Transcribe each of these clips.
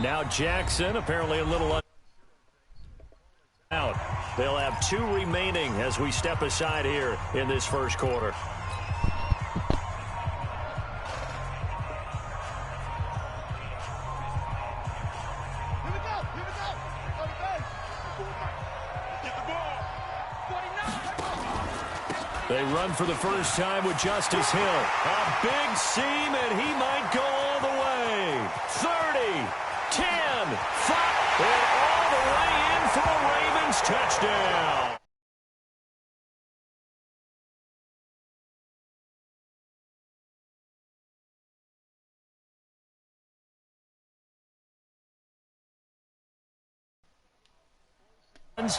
Now Jackson, apparently a little out. They'll have 2 remaining as we step aside here in this first quarter. They run for the first time with Justice Hill. A big seam, and he might go all the way. 30, 10, 5, and all the way in for a Ravens touchdown.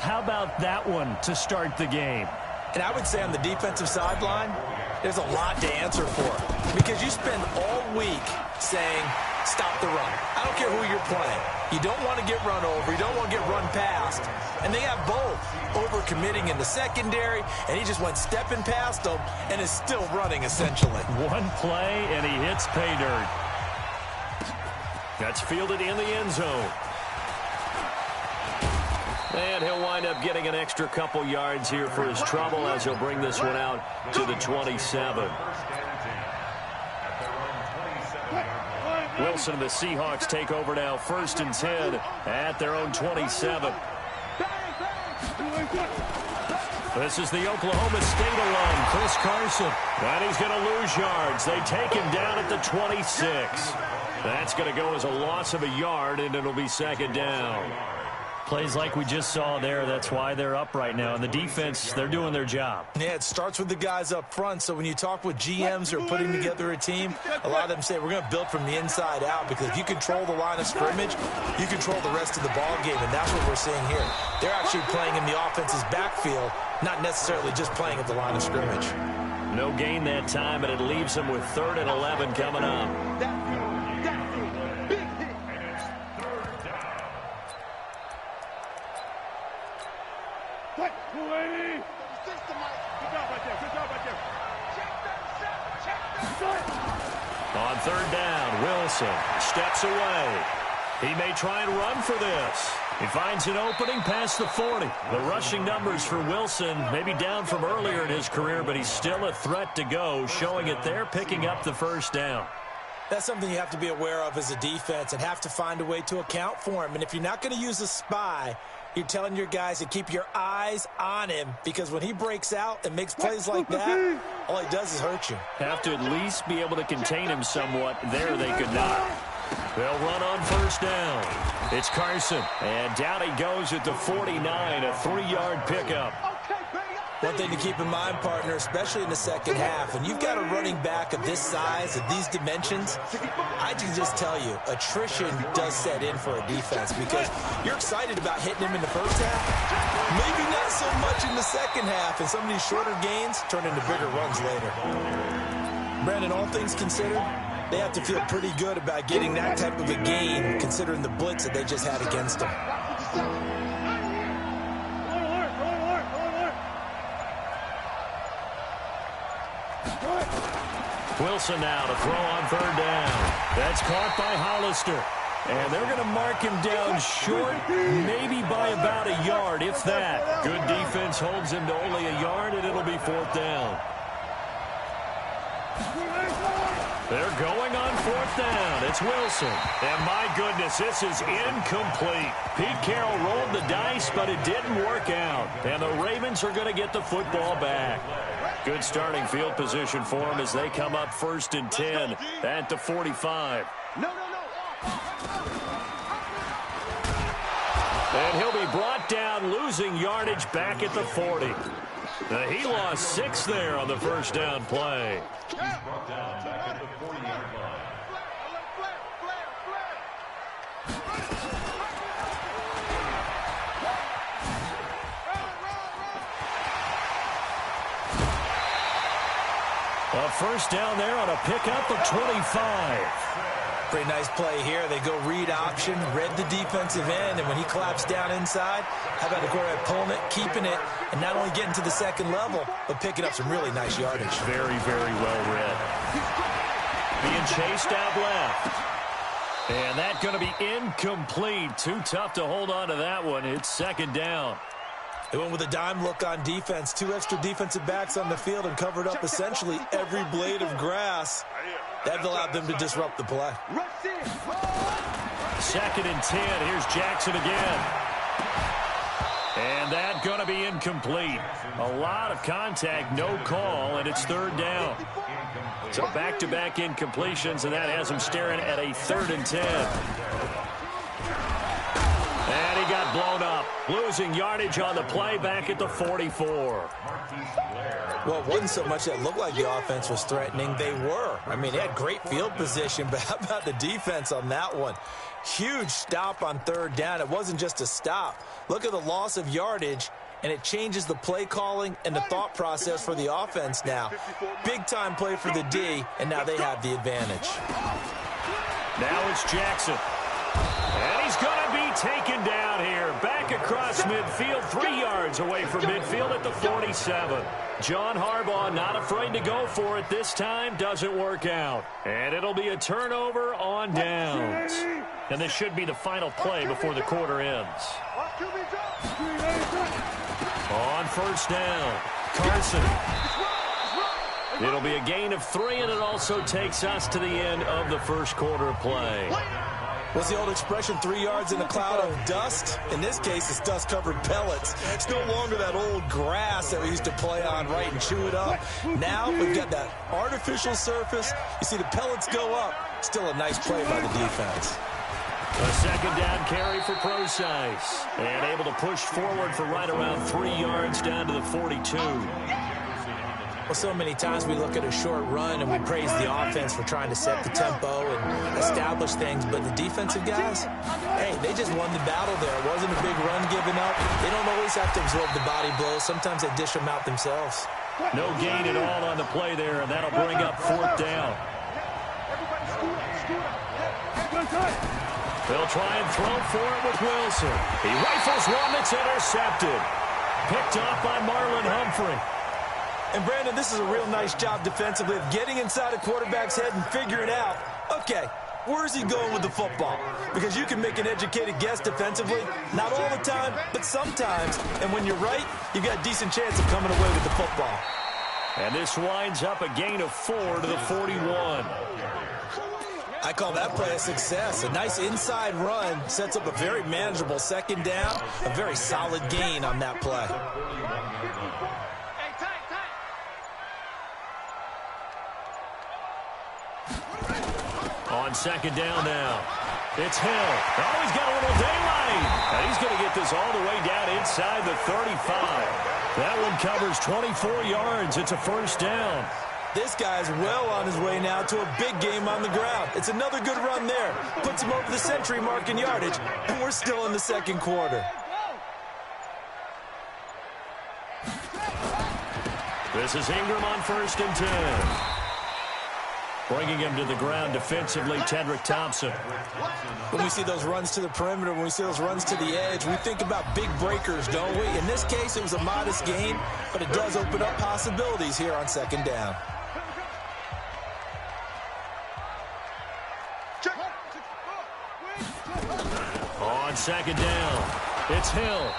How about that one to start the game? And I would say on the defensive sideline, there's a lot to answer for. Because you spend all week saying, stop the run. I don't care who you're playing. You don't want to get run over. You don't want to get run past. And they have both. Over-committing in the secondary, and he just went stepping past them and is still running, essentially. One play, and he hits pay dirt. That's fielded in the end zone. And he'll wind up getting an extra couple yards here for his trouble as he'll bring this one out to the 27. Wilson and the Seahawks take over now, 1st and 10 at their own 27. This is the Oklahoma State alum, Chris Carson. And he's going to lose yards. They take him down at the 26. That's going to go as a loss of a yard, and it'll be 2nd down. Plays like we just saw there. That's why they're up right now. And the defense, they're doing their job. Yeah, it starts with the guys up front. So when you talk with GMs who are putting together a team, a lot of them say we're going to build from the inside out, because if you control the line of scrimmage, you control the rest of the ball game, and that's what we're seeing here. They're actually playing in the offense's backfield, not necessarily just playing at the line of scrimmage. No gain that time, and it leaves them with 3rd and 11 coming up. On 3rd down, Wilson steps away. He may try and run for this. He finds an opening past the 40. The rushing numbers for Wilson maybe down from earlier in his career, but he's still a threat to go, showing it there, picking up the 1st down. That's something you have to be aware of as a defense and have to find a way to account for him. And if you're not going to use a spy, you're telling your guys to keep your eyes on him, because when he breaks out and makes plays like that, all he does is hurt you. Have to at least be able to contain him somewhat. There they could not. They'll run on 1st down. It's Carson, and down he goes at the 49, a 3-yard pickup. One thing to keep in mind, partner, especially in the second half, when you've got a running back of this size, of these dimensions, I can just tell you, attrition does set in for a defense, because you're excited about hitting him in the first half, maybe not so much in the second half, and some of these shorter gains turn into bigger runs later. Brandon, all things considered, they have to feel pretty good about getting that type of a gain, considering the blitz that they just had against them. Wilson now to throw on 3rd down. That's caught by Hollister. And they're going to mark him down short, maybe by about a yard, if that. Good defense holds him to only a yard, and it'll be 4th down. They're going on 4th down. It's Wilson. And my goodness, this is incomplete. Pete Carroll rolled the dice, but it didn't work out. And the Ravens are going to get the football back. Good starting field position for them as they come up 1st and 10 at the 45. And he'll be brought down, losing yardage back at the 40. He lost 6 there on the 1st down play. A 1st down there on a pickup of 25. Pretty nice play here. They go read option, read the defensive end, and when he collapsed down inside, how about the quarterback pulling it, keeping it, and not only getting to the 2nd level, but picking up some really nice yardage. Very, very well read. being chased out left. And that's going to be incomplete. Too tough to hold on to that one. It's second down. They went with a dime look on defense. 2 extra defensive backs on the field and covered up essentially every blade of grass. That allowed them to disrupt the play. Second and 10. Here's Jackson again. And that's going to be incomplete. A lot of contact, no call, and it's third down. So back-to-back incompletions, and that has him staring at a 3rd and 10. And he got blown up, losing yardage on the play back at the 44. Well, it wasn't so much that it looked like the offense was threatening. They were. I mean, they had great field position, but how about the defense on that one? Huge stop on 3rd down. It wasn't just a stop. Look at the loss of yardage, and it changes the play calling and the thought process for the offense now. Big-time play for the D, and now they have the advantage. Now it's Jackson. And he's going to be taken down here. Back across midfield, 3 yards away from midfield at the 47. John Harbaugh not afraid to go for it this time. Doesn't work out. And it'll be a turnover on downs. And this should be the final play before the quarter ends. On first down, Carson. It'll be a gain of 3, and it also takes us to the end of the first quarter of play. What's the old expression, 3 yards in a cloud of dust? In this case, it's dust-covered pellets. It's no longer that old grass that we used to play on, right, and chew it up. Now we've got that artificial surface. You see the pellets go up. Still a nice play by the defense. A second down carry for Procise. And able to push forward for right around 3 yards down to the 42. Well, so many times we look at a short run and we praise the offense for trying to set the tempo and establish things, but the defensive guys, hey, they just won the battle there. It wasn't a big run given up. They don't always have to absorb the body blows. Sometimes they dish them out themselves. No gain at all on the play there, and that'll bring up 4th down. They'll try and throw for it with Wilson. He rifles one that's intercepted. Picked off by Marlon Humphrey. And, Brandon, this is a real nice job defensively of getting inside a quarterback's head and figuring out, okay, where is he going with the football? Because you can make an educated guess defensively, not all the time, but sometimes. And when you're right, you've got a decent chance of coming away with the football. And this winds up a gain of 4 to the 41. I call that play a success. A nice inside run sets up a very manageable second down, a very solid gain on that play. On second down now, it's Hill. Oh, he's got a little daylight. And he's going to get this all the way down inside the 35. That one covers 24 yards. It's a first down. This guy's well on his way now to a big game on the ground. It's another good run there. Puts him over the century mark in yardage, and we're still in the second quarter. This is Ingram on 1st and 10. Bringing him to the ground defensively, Tedrick Thompson. When we see those runs to the perimeter, when we see those runs to the edge, we think about big breakers, don't we? In this case, it was a modest gain, but it does open up possibilities here on second down. On second down, it's Hill.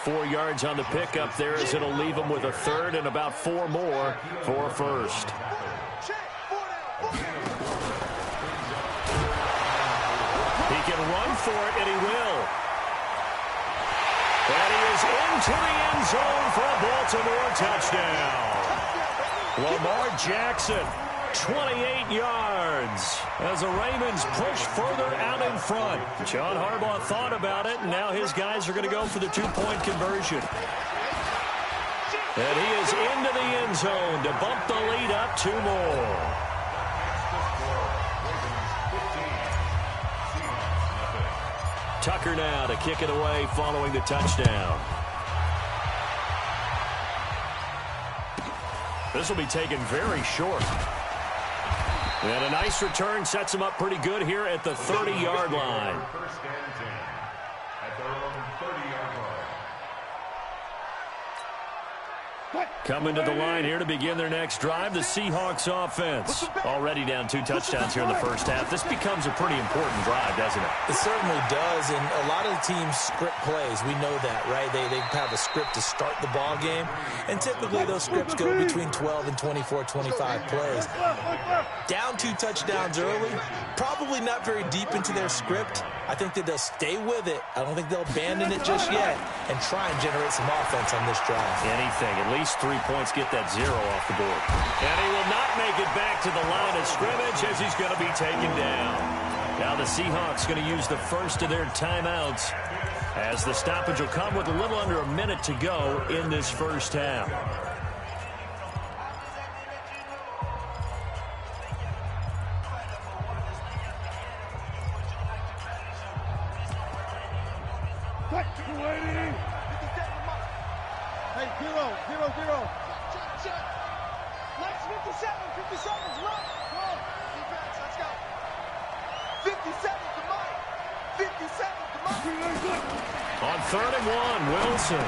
4 yards on the pickup there as it'll leave him with a 3rd and about 4 more for a first. He can run for it, and he will. And he is into the end zone for a Baltimore touchdown. Lamar Jackson, 28 yards as the Ravens push further out in front. John Harbaugh thought about it, and now his guys are going to go for the 2-point conversion. And he is into the end zone to bump the lead up 2 more. Tucker now to kick it away following the touchdown. This will be taken very short. And a nice return sets him up pretty good here at the 30-yard line. Coming to the line here to begin their next drive, the Seahawks offense. Already down 2 touchdowns here in the first half. This becomes a pretty important drive, doesn't it? It certainly does, and a lot of the teams script plays. We know that, right? They have a script to start the ball game, and typically those scripts go between 12 and 24, 25 plays. Down 2 touchdowns early, probably not very deep into their script. I think that they'll stay with it. I don't think they'll abandon it just yet and try and generate some offense on this drive. Anything. At least 3 points, get that 0 off the board. And he will not make it back to the line of scrimmage as he's going to be taken down. Now the Seahawks going to use the first of their timeouts as the stoppage will come with a little under a minute to go in this first half. Hey, 0-0-0. Check. Let's 57's right. Go. Defense, let's go. 57 to Mike. 57 to Mike. On 3rd and 1, Wilson.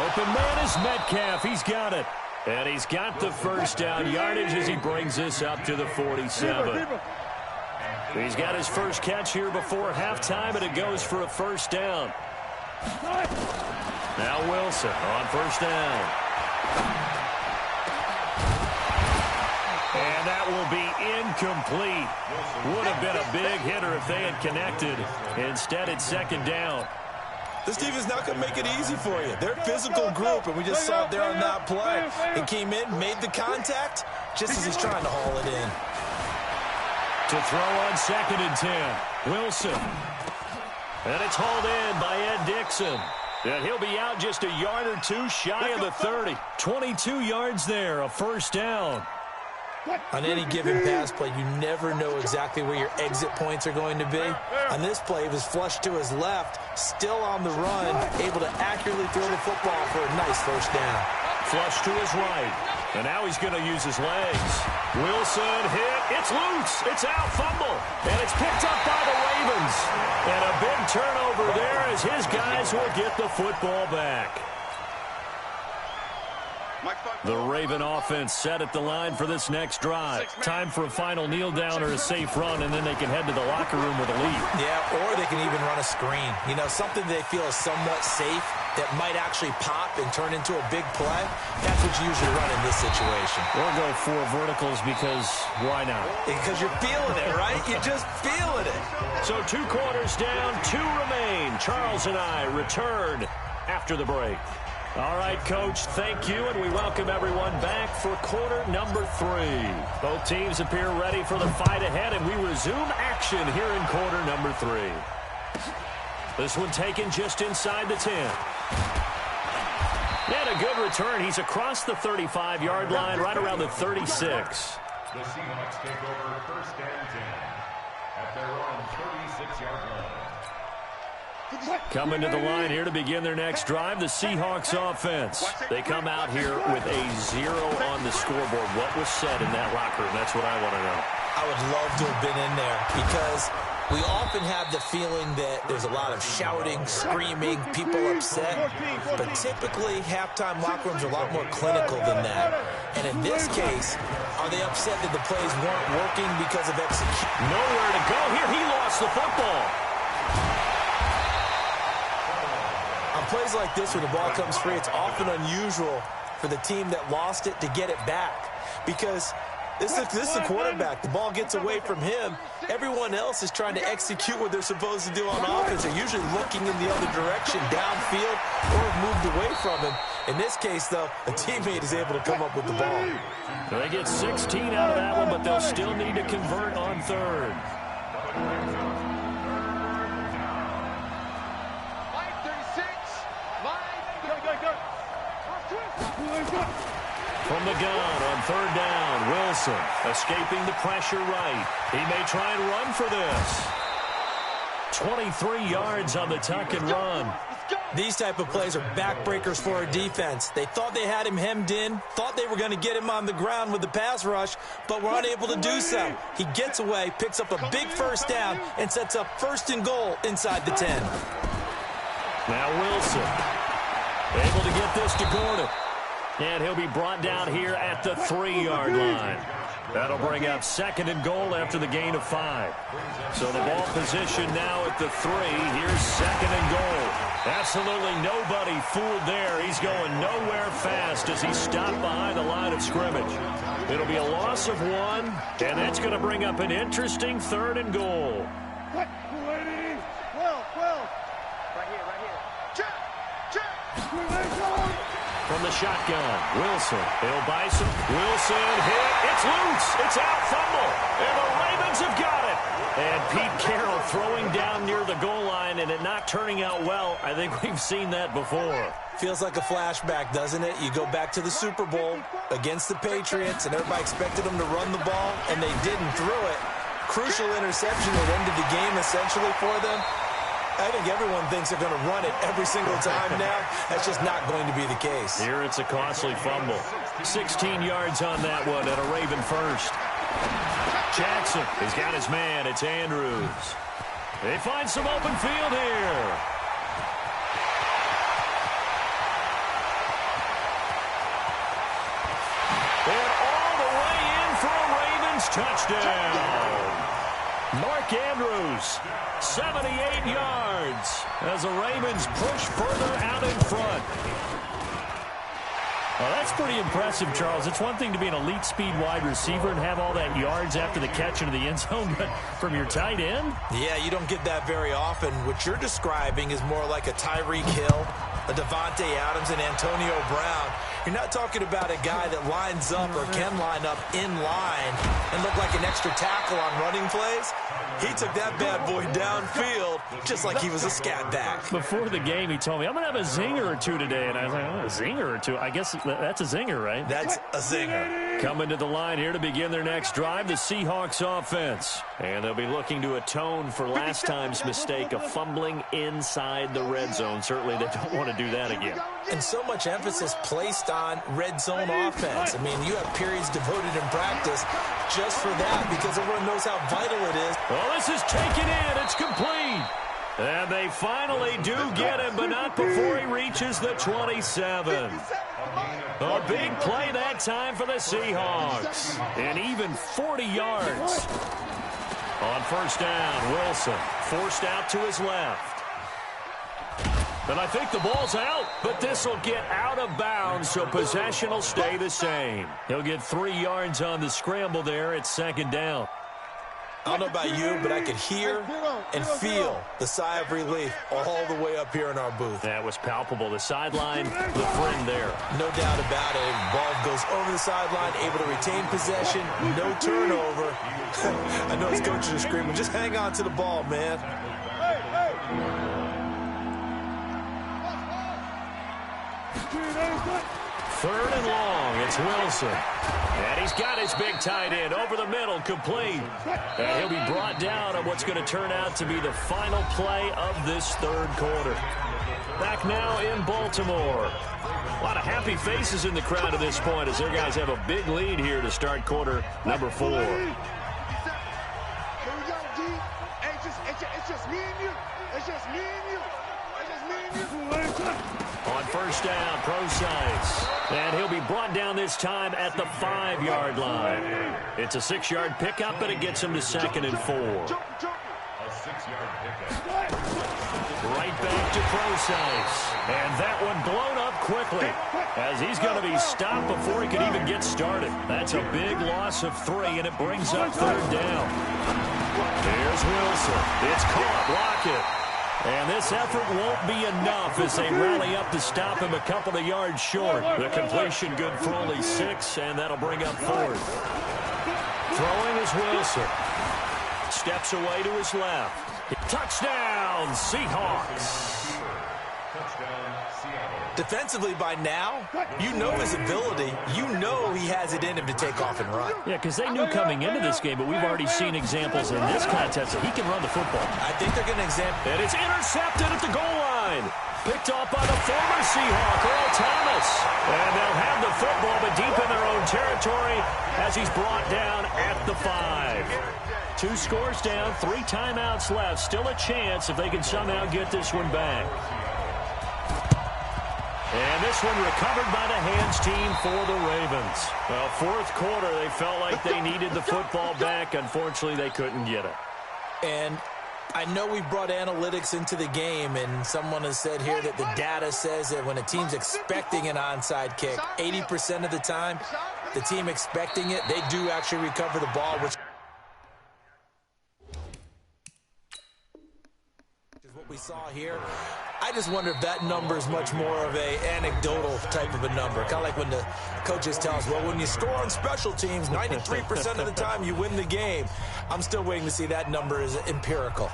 Open man is Metcalf. He's got it. And he's got the first down yardage as he brings this up to the 47. He's got his first catch here before halftime, and it goes for a first down. Now Wilson on first down. And that will be incomplete. Would have been a big hitter if they had connected. Instead, it's 2nd down. This defense not going to make it easy for you. They're a physical group, and we just saw it there on that play. He came in, made the contact, just as he's trying to haul it in. To throw on 2nd and 10. Wilson. And it's hauled in by Ed Dixon. And he'll be out just a yard or 2 shy of the 30. 22 yards there, a first down. On any given pass play, you never know exactly where your exit points are going to be. On this play, he was flushed to his left, still on the run, able to accurately throw the football for a nice first down. Flush to his right. And now he's going to use his legs. Wilson hit. It's loose. It's out. Fumble. And it's picked up by the Ravens. And a big turnover there as his guys will get the football back. The Raven offense set at the line for this next drive. Time for a final kneel down or a safe run, and then they can head to the locker room with a lead. Yeah, or they can even run a screen. You know, something they feel is somewhat safe that might actually pop and turn into a big play. That's what you usually run in this situation. Or go 4 verticals because why not? Because you're feeling it, right? You're just feeling it. So 2 quarters down, 2 remain. Charles and I return after the break. All right, Coach, thank you, and we welcome everyone back for quarter number 3. Both teams appear ready for the fight ahead, and we resume action here in quarter number 3. This one taken just inside the 10. And a good return. He's across the 35-yard line, right around the 36. The Seahawks take over 1st and 10 at their own 36-yard line. Coming to the line here to begin their next drive, the Seahawks offense. They come out here with a 0 on the scoreboard. What was said in that locker room? That's what I want to know. I would love to have been in there because we often have the feeling that there's a lot of shouting, screaming, people upset. But typically, halftime locker rooms are a lot more clinical than that. And in this case, are they upset that the plays weren't working because of execution? Nowhere to go here. He lost the football. On plays like this where the ball comes free, it's often unusual for the team that lost it to get it back because this is the quarterback. The ball gets away from him. Everyone else is trying to execute what they're supposed to do on offense. They're usually looking in the other direction, downfield, or have moved away from him. In this case, though, a teammate is able to come up with the ball. They get 16 out of that one, but they'll still need to convert on 3rd. From the gun on 3rd down, Wilson escaping the pressure right. He may try and run for this. 23 yards on the tuck and run. These type of plays are backbreakers for a defense. They thought they had him hemmed in, thought they were going to get him on the ground with the pass rush, but were unable to do so. He gets away, picks up a big first down, and sets up 1st and goal inside the 10. Now Wilson able to get this to Gordon. And he'll be brought down here at the 3-yard line. That'll bring up 2nd and goal after the gain of 5. So the ball position now at the 3. Here's 2nd and goal. Absolutely nobody fooled there. He's going nowhere fast as he stopped behind the line of scrimmage. It'll be a loss of 1, and that's going to bring up an interesting 3rd and goal. 12. Right here. Check. From the shotgun, Wilson. He'll buy some. Wilson hit. It's loose. It's out. Fumble. And the Ravens have got it. And Pete Carroll throwing down near the goal line and it not turning out well. I think we've seen that before. Feels like a flashback, doesn't it? You go back to the Super Bowl against the Patriots, and everybody expected them to run the ball, and they didn't throw it. Crucial interception that ended the game essentially for them. I think everyone thinks they're going to run it every single time now. That's just not going to be the case. Here it's a costly fumble. 16 yards on that one and a Raven first. Jackson has got his man. It's Andrews. They find some open field here. And all the way in for a Ravens touchdown. Mark Andrews, 78 yards as the Ravens push further out in front. Well, that's pretty impressive, Charles. It's one thing to be an elite speed wide receiver and have all that yards after the catch into the end zone, but from your tight end? Yeah, you don't get that very often. What you're describing is more like a Tyreek Hill, a Devontae Adams, and Antonio Brown. You're not talking about a guy that lines up or can line up in line and look like an extra tackle on running plays. He took that bad boy downfield just like he was a scat back. Before the game, he told me, I'm going to have a zinger or two today. And I was like, oh, a zinger or two? I guess that's a zinger, right? That's a zinger. Coming to the line here to begin their next drive, the Seahawks offense. And they'll be looking to atone for last time's mistake of fumbling inside the red zone. Certainly they don't want to do that again. And so much emphasis placed on red zone offense. I mean, you have periods devoted in practice just for that because everyone knows how vital it is. Well, this is taken in. It's complete. And they finally do get him, but not before he reaches the 27. A big play that time for the Seahawks. And even 40 yards. On first down, Wilson forced out to his left. And I think the ball's out, but this will get out of bounds, so possession will stay the same. He'll get 3 yards on the scramble there at second down. I don't know about you, but I could hear and feel the sigh of relief all the way up here in our booth. That was palpable. The sideline, the friend there. No doubt about it. Ball goes over the sideline, able to retain possession, no turnover. I know his coaches are screaming, just hang on to the ball, man. Third and long, it's Wilson. And he's got his big tight end over the middle, complete. And he'll be brought down on what's going to turn out to be the final play of this third quarter. Back now in Baltimore. A lot of happy faces in the crowd at this point as their guys have a big lead here to start quarter number 4. Here we go, D. Hey, it's just me and you. It's just me and you. It's just me and you. On first down, Procise. And he'll be brought down this time at the 5-yard line. It's a 6-yard pickup, but it gets him to second and 4. A 6-yard pickup. Right back to Procise. And that one blown up quickly as he's going to be stopped before he can even get started. That's a big loss of 3, and it brings up third down. There's Wilson. It's caught. Block it. And this effort won't be enough as they rally up to stop him a couple of yards short. The completion good for only 6, and that'll bring up fourth. Throwing is Wilson. Steps away to his left. Touchdown, Seahawks. Touchdown, Seattle. Defensively by now, you know his ability. You know he has it in him to take off and run. Yeah, because they knew coming into this game, but we've already seen examples in this contest that he can run the football. I think they're going to examine. And it's intercepted at the goal line. Picked off by the former Seahawk, Earl Thomas. And they'll have the football, but deep in their own territory as he's brought down at the 5. 2 scores down, 3 timeouts left. Still a chance if they can somehow get this one back. And this one recovered by the hands team for the Ravens. Well, fourth quarter, they felt like they needed the football back. Unfortunately, they couldn't get it. And I know we brought analytics into the game, and someone has said here that the data says that when a team's expecting an onside kick, 80% of the time, the team expecting it, they do actually recover the ball, which is what we saw here. I just wonder if that number is much more of a anecdotal type of a number. Kind of like when the coaches tell us, well, when you score on special teams, 93% of the time you win the game. I'm still waiting to see that number is empirical.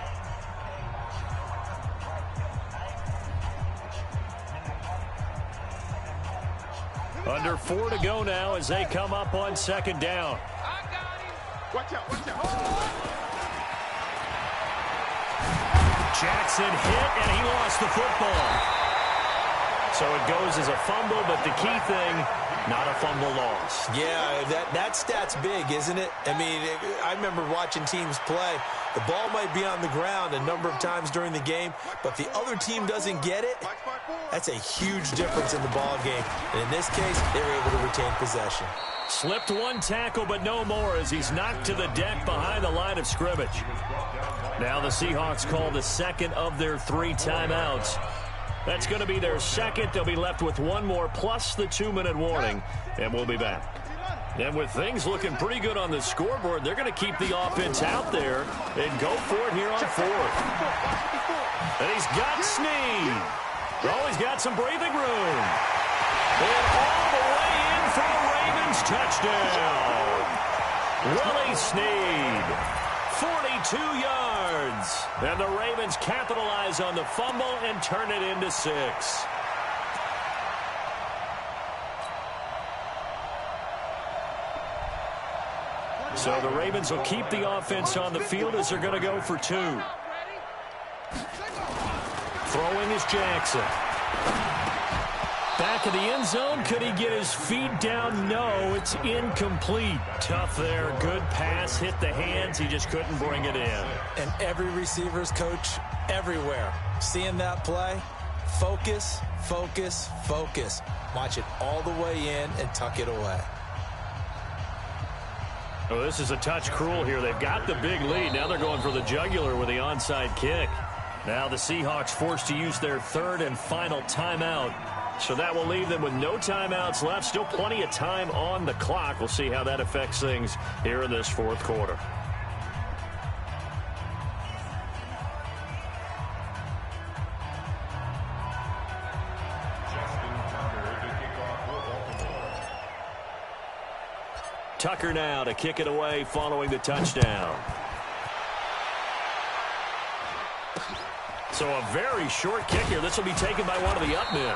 Under 4 to go now as they come up on second down. Watch out, watch out. Jackson hit, and he lost the football. So it goes as a fumble, but the key thing, not a fumble loss. Yeah, that stat's big, isn't it? I mean, I remember watching teams play. The ball might be on the ground a number of times during the game, but the other team doesn't get it. That's a huge difference in the ball game. And in this case, they were able to retain possession. Slipped one tackle, but no more as he's knocked to the deck behind the line of scrimmage. Now the Seahawks call the second of their 3 timeouts. That's going to be their second. They'll be left with one more plus the 2-minute warning, and we'll be back. And with things looking pretty good on the scoreboard, they're going to keep the offense out there and go for it here on 4th. And he's got Snead. Oh, he's got some breathing room. And all the way in for the Ravens touchdown. Willie Snead, 42 yards. And the Ravens capitalize on the fumble and turn it into 6. So the Ravens will keep the offense on the field as they're going to go for 2. Throwing is Jackson. Back of the end zone. Could he get his feet down? No, it's incomplete. Tough there. Good pass. Hit the hands. He just couldn't bring it in. And every receiver's coach everywhere. Seeing that play, focus, focus, focus. Watch it all the way in and tuck it away. Oh, this is a touch cruel here. They've got the big lead. Now they're going for the jugular with the onside kick. Now the Seahawks forced to use their 3rd and final timeout. So that will leave them with no timeouts left. Still plenty of time on the clock. We'll see how that affects things here in this 4th quarter. Tucker now to kick it away following the touchdown. So a very short kick here. This will be taken by one of the up men.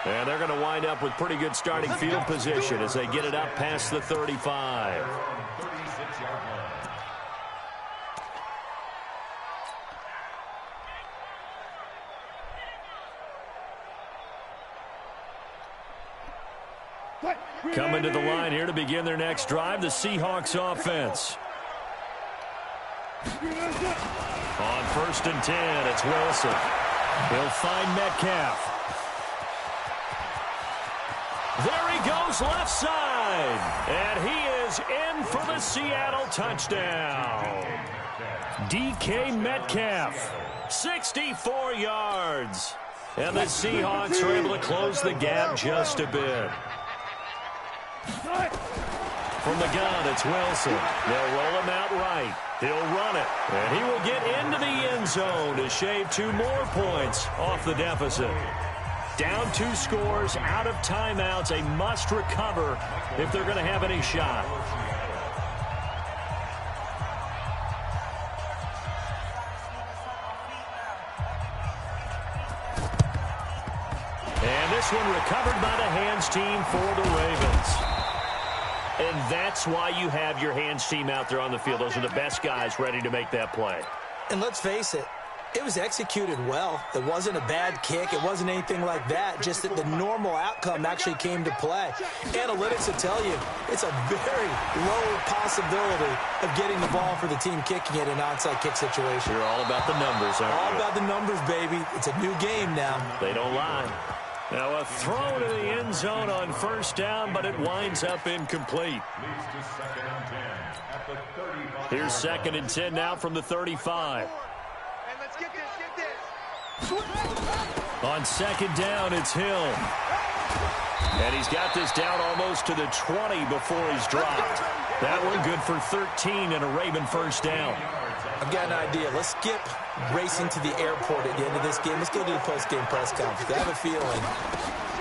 And they're going to wind up with pretty good starting field position as they get it up past the 35. Coming to the line here to begin their next drive, the Seahawks offense. On 1st and 10, it's Wilson. He'll find Metcalf. There he goes left side. And he is in for the Seattle touchdown. DK Metcalf, 64 yards. And the Seahawks are able to close the gap just a bit. From the gun, it's Wilson. They'll roll him out right. He'll run it. And he will get into the end zone to shave 2 more points off the deficit. Down 2 scores, out of timeouts, a must recover if they're going to have any shot. And this one recovered by the hands team for the Ravens. And that's why you have your hands team out there on the field. Those are the best guys ready to make that play. And let's face it, it was executed well. It wasn't a bad kick. It wasn't anything like that. Just that the normal outcome actually came to play. Analytics will tell you it's a very low possibility of getting the ball for the team kicking it in an onside kick situation. You're all about the numbers, aren't you? All about the numbers, baby. It's a new game now. They don't lie. Now a throw to the end zone on first down, but it winds up incomplete. Here's 2nd and 10 now from the 35. And let's get this. On 2nd down, it's Hill. And he's got this down almost to the 20 before he's dropped. That one good for 13 and a Raven first down. I've got an idea. Let's skip racing to the airport at the end of this game. Let's go to the post-game press conference. I have a feeling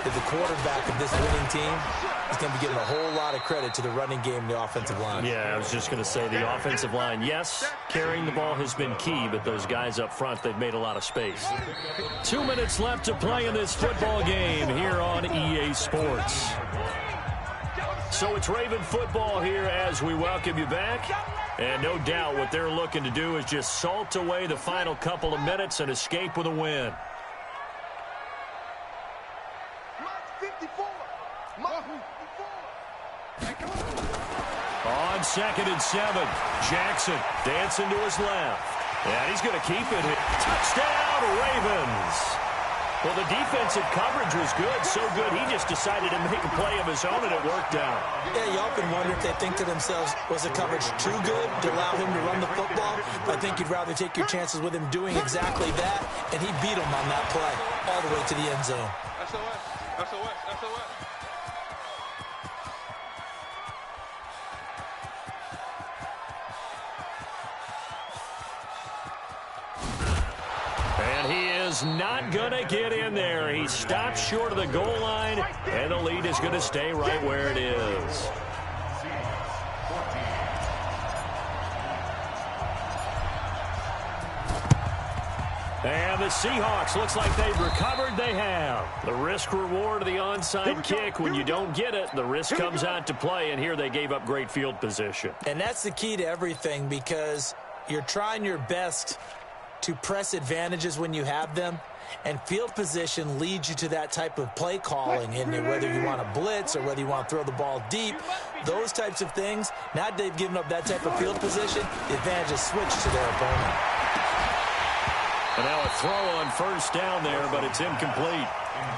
that the quarterback of this winning team is going to be giving a whole lot of credit to the running game and the offensive line. Yeah, I was just going to say the offensive line, yes, carrying the ball has been key, but those guys up front, they've made a lot of space. 2 minutes left to play in this football game here on EA Sports. So it's Raven football here as we welcome you back. And no doubt what they're looking to do is just salt away the final couple of minutes and escape with a win. On 2nd and 7, Jackson dancing to his left. And he's going to keep it. Touchdown, Ravens. Well, the defensive coverage was good, so good he just decided to make a play of his own, and it worked out. Yeah, you often wonder if they think to themselves, was the coverage too good to allow him to run the football? I think you'd rather take your chances with him doing exactly that, and he beat him on that play all the way to the end zone. SOS. And he is not going to get in there. He stops short of the goal line, and the lead is going to stay right where it is. And the Seahawks, looks like they've recovered. They have. The risk reward of the onside kick. When you don't get it, the risk comes out to play, and here they gave up great field position. And that's the key to everything, because you're trying your best to press advantages when you have them, and field position leads you to that type of play calling, and whether you want to blitz or whether you want to throw the ball deep, those types of things. Now they've given up that type of field position, the advantage is switched to their opponent. And now a throw on first down there, but it's incomplete.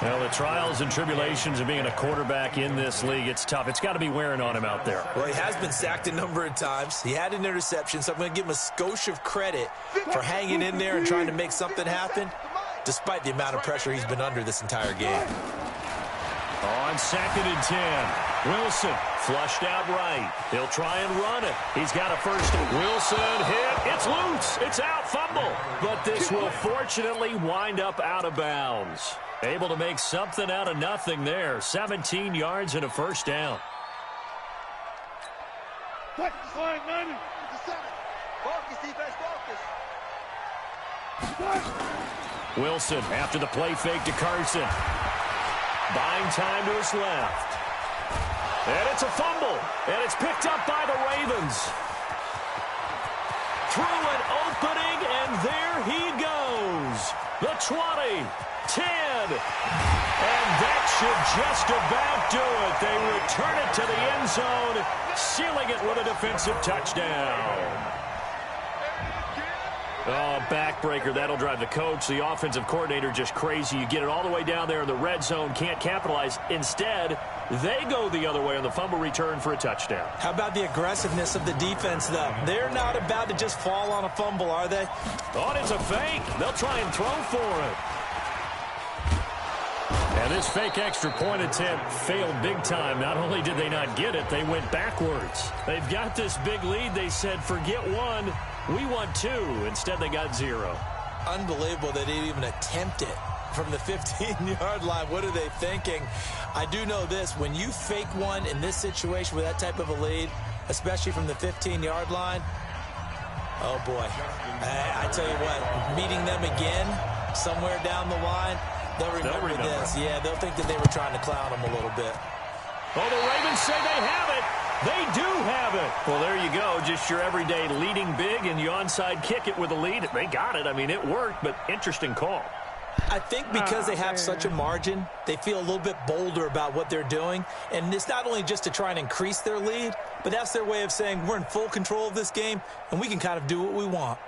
Well, the trials and tribulations of being a quarterback in this league, it's tough. It's got to be wearing on him out there. Well, he has been sacked a number of times. He had an interception, so I'm going to give him a skosh of credit for hanging in there and trying to make something happen, despite the amount of pressure he's been under this entire game. On 2nd and 10, Wilson flushed out right. He'll try and run it. He's got a first. Wilson hit. It's loose. It's out. Fumble. But this will fortunately wind up out of bounds. Able to make something out of nothing there. 17 yards and a first down. Wilson after the play fake to Carson. Buying time to his left. And it's a fumble. And it's picked up by the Ravens. Through an opening, and there he goes. The 20, 10. And that should just about do it. They return it to the end zone, sealing it with a defensive touchdown. Oh, backbreaker. That'll drive the coach, the offensive coordinator, just crazy. You get it all the way down there in the red zone, can't capitalize. Instead, they go the other way on the fumble return for a touchdown. How about the aggressiveness of the defense, though? They're not about to just fall on a fumble, are they? Oh, it's a fake. They'll try and throw for it. And this fake extra point attempt failed big time. Not only did they not get it, they went backwards. They've got this big lead. They said, forget one. We want two. Instead, they got zero. Unbelievable they didn't even attempt it from the 15-yard line. What are they thinking? I do know this. When you fake one in this situation with that type of a lead, especially from the 15-yard line, oh, boy. I tell you what, meeting them again somewhere down the line, they'll remember this. Yeah, they'll think that they were trying to clown them a little bit. Oh, the Ravens say they have it. They do have it. Well, there you go. Just your everyday leading big, and you onside kick it with a lead. They got it. I mean, it worked, but interesting call. I think because they have such a margin, they feel a little bit bolder about what they're doing. And it's not only just to try and increase their lead, but that's their way of saying we're in full control of this game, and we can kind of do what we want.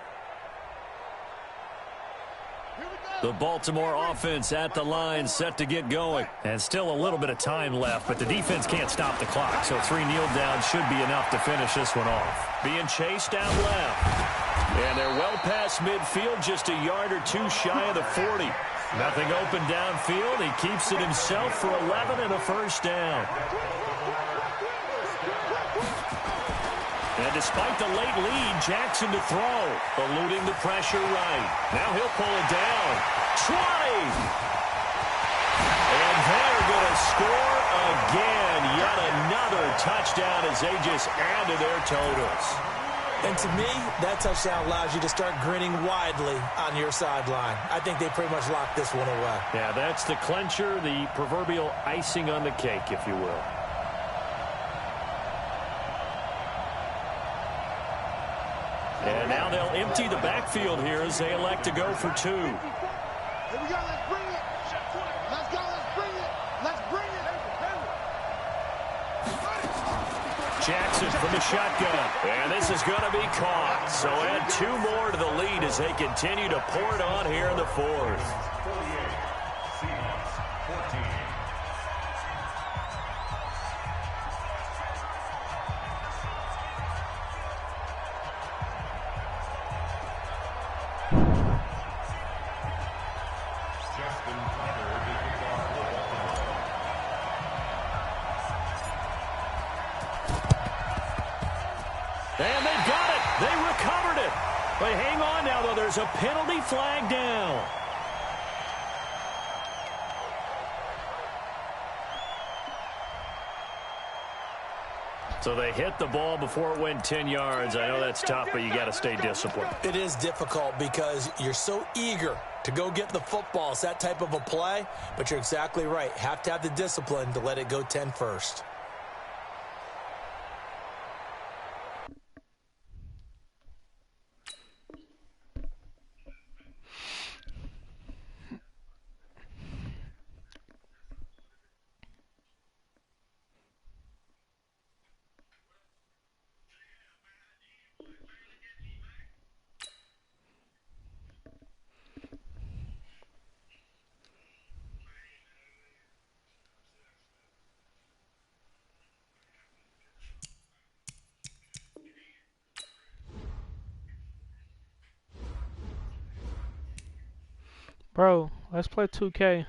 Here we go. The Baltimore offense at the line, set to get going. And still a little bit of time left, but the defense can't stop the clock, so 3 kneel downs should be enough to finish this one off. Being chased out left. And they're well past midfield, just a yard or 2 shy of the 40. Nothing open downfield. He keeps it himself for 11 and a first down. And despite the late lead, Jackson to throw, eluding the pressure right. Now he'll pull it down. 20! And they're going to score again. Yet another touchdown as they just add to their totals. And to me, that touchdown allows you to start grinning widely on your sideline. I think they pretty much locked this one away. Yeah, that's the clincher, the proverbial icing on the cake, if you will. And now they'll empty the backfield here as they elect to go for 2. Here we go, let's bring it. Let's go, let's bring it. Let's bring it. Jackson from the shotgun. And this is going to be caught. So add 2 more to the lead as they continue to pour it on here in the 4th. 48, Seahawks 14. And they got it. They recovered it. But hang on now, though. There's a penalty flag down. So they hit the ball before it went 10 yards. I know that's tough, but you got to stay disciplined. It is difficult because you're so eager to go get the football. It's that type of a play, but you're exactly right. Have to have the discipline to let it go 10 first. Bro, let's play 2K.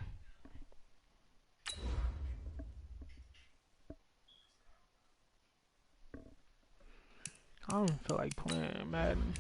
I don't feel like playing Madden.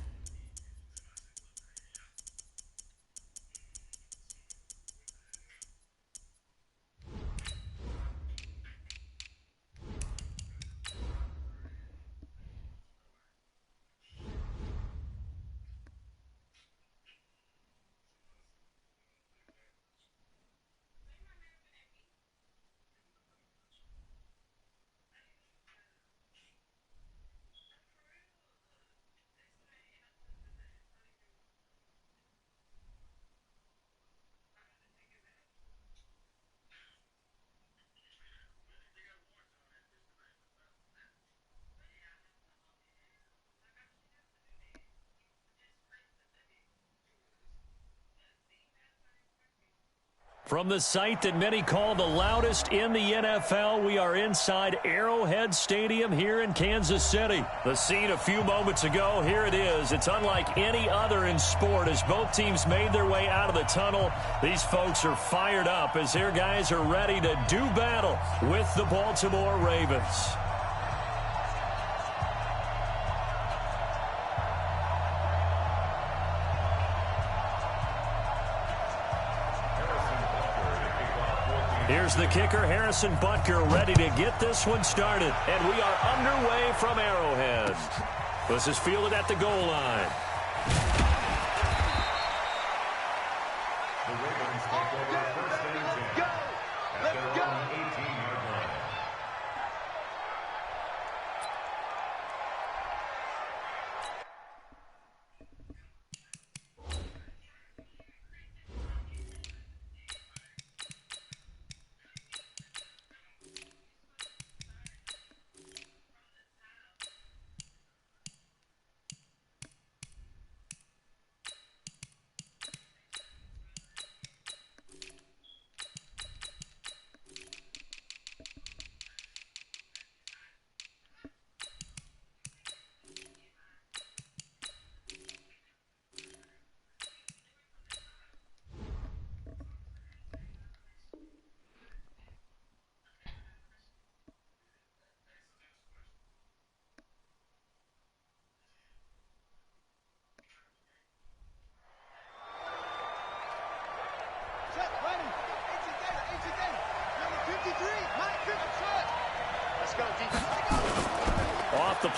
From the site that many call the loudest in the NFL, we are inside Arrowhead Stadium here in Kansas City. The scene a few moments ago, here it is. It's unlike any other in sport as both teams made their way out of the tunnel. These folks are fired up as their guys are ready to do battle with the Baltimore Ravens. Here's the kicker, Harrison Butker, ready to get this one started. And we are underway from Arrowhead. This is fielded at the goal line. The Ravens take over first and 10 at their own 18-yard line.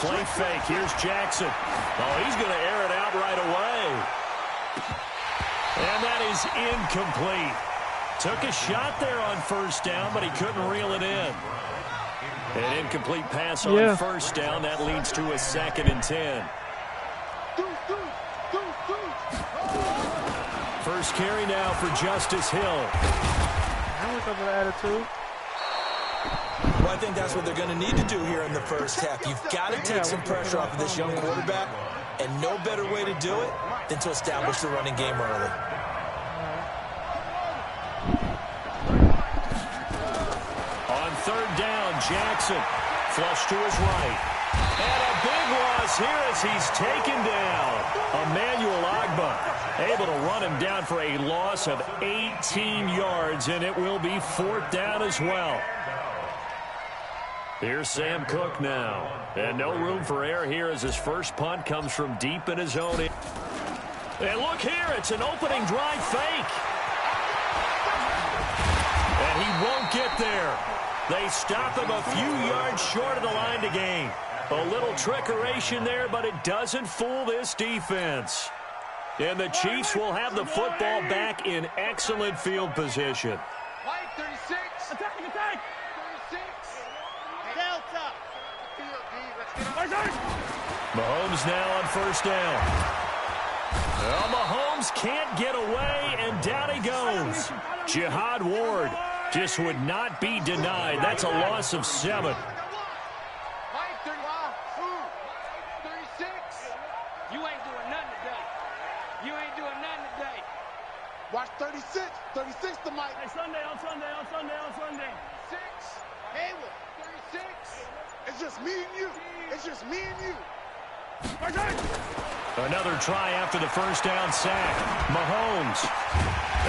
play fake. Here's Jackson. Oh, he's going to air it out right away. And that is incomplete. Took a shot there on first down, but he couldn't reel it in. An incomplete pass on first down. That leads to a 2nd and 10. First carry now for Justice Hill. I look over the attitude. Well, I think that's what they're going to need to do here in the first half. You've got to take some pressure off of this young quarterback, and no better way to do it than to establish the running game early. On 3rd down, Jackson flush to his right. And a big loss here as he's taken down. Emmanuel Agba able to run him down for a loss of 18 yards, and it will be 4th down as well. Here's Sam Cook now. And no room for error here as his first punt comes from deep in his own. And look here, it's an opening drive fake. And he won't get there. They stop him a few yards short of the line to gain. A little trickeration there, but it doesn't fool this defense. And the Chiefs will have the football back in excellent field position. White 36. Attacking, attack. 36. Delta. Mahomes now on first down. Well, Mahomes can't get away, and down he goes. Jihad Ward just would not be denied. That's a loss of 7. White 36. You ain't doing nothing today. You ain't doing nothing today. Watch 36. 36 to Mike. Hey, Sunday. 6. Hayward. 36. It's just me and you. It's just me and you. Another try after the first down sack. Mahomes.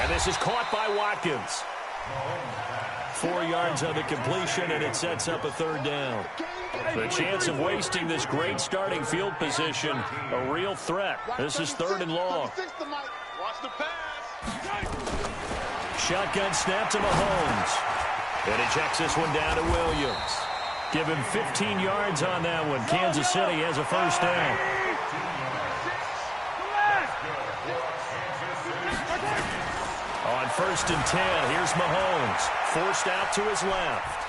And this is caught by Watkins. 4 yards on the completion, and it sets up a 3rd down. The chance of wasting this great starting field position, a real threat. This is 3rd and long. Watch the pass. Shotgun snap to Mahomes. And he checks this one down to Williams. Give him 15 yards on that one. Kansas City has a first down. On 1st and 10, here's Mahomes. Forced out to his left.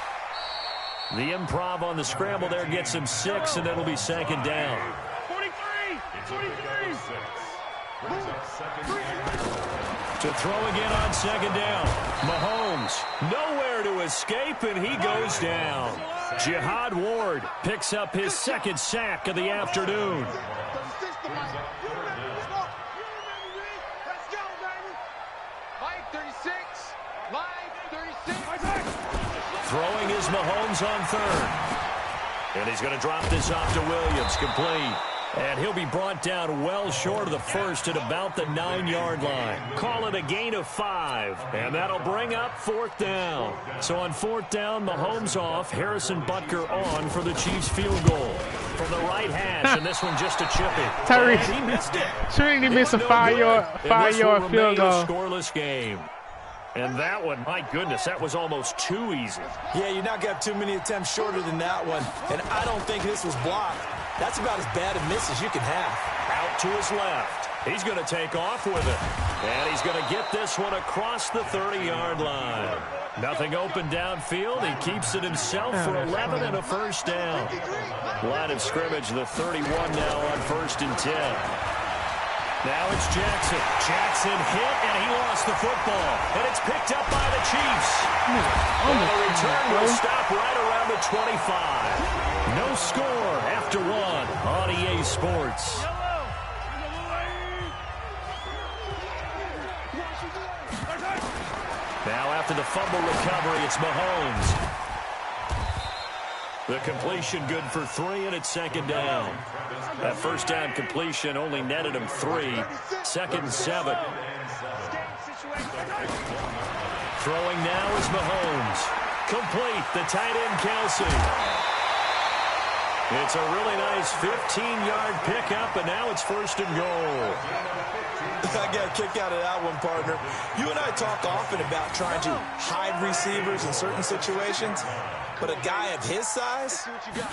The improv on the scramble there gets him 6, and it'll be 2nd down. 43. To throw again on 2nd down. Mahomes, nowhere to escape, and he goes down. Jihad Ward picks up his 2nd sack of the afternoon. 36 to Mike. Let's go, baby. Mike 36. Live 36. Throwing is Mahomes on 3rd. And he's going to drop this off to Williams, complete. And he'll be brought down well short of the first at about the 9-yard line. Call it a gain of 5. And that'll bring up 4th down. So on 4th down, Mahomes off, Harrison Butker on for the Chiefs field goal. From the right hash, and this one just a chippy. Tyrese, he missed it. Trinity missed a No 5-yard field goal. A scoreless game. And that one, my goodness, that was almost too easy. Yeah, you're not going to have too many attempts shorter than that one, and I don't think this was blocked. That's about as bad a miss as you can have. Out to his left. He's going to take off with it. And he's going to get this one across the 30-yard line. Nothing open downfield. He keeps it himself for 11 and a first down. Line of scrimmage, the 31 now on 1st and 10. Now it's Jackson. Jackson hit, and he lost the football. And it's picked up by the Chiefs. And the return will stop right around the 25. No score after 1 on EA Sports. Now after the fumble recovery, it's Mahomes. The completion good for 3, and it's 2nd down. That first down completion only netted him 3. 2nd and 7. Throwing now is Mahomes. Complete, the tight end Kelsey. It's a really nice 15-yard pickup, and now it's 1st and goal. I got a kick out of that one, partner. You and I talk often about trying to hide receivers in certain situations, but a guy of his size,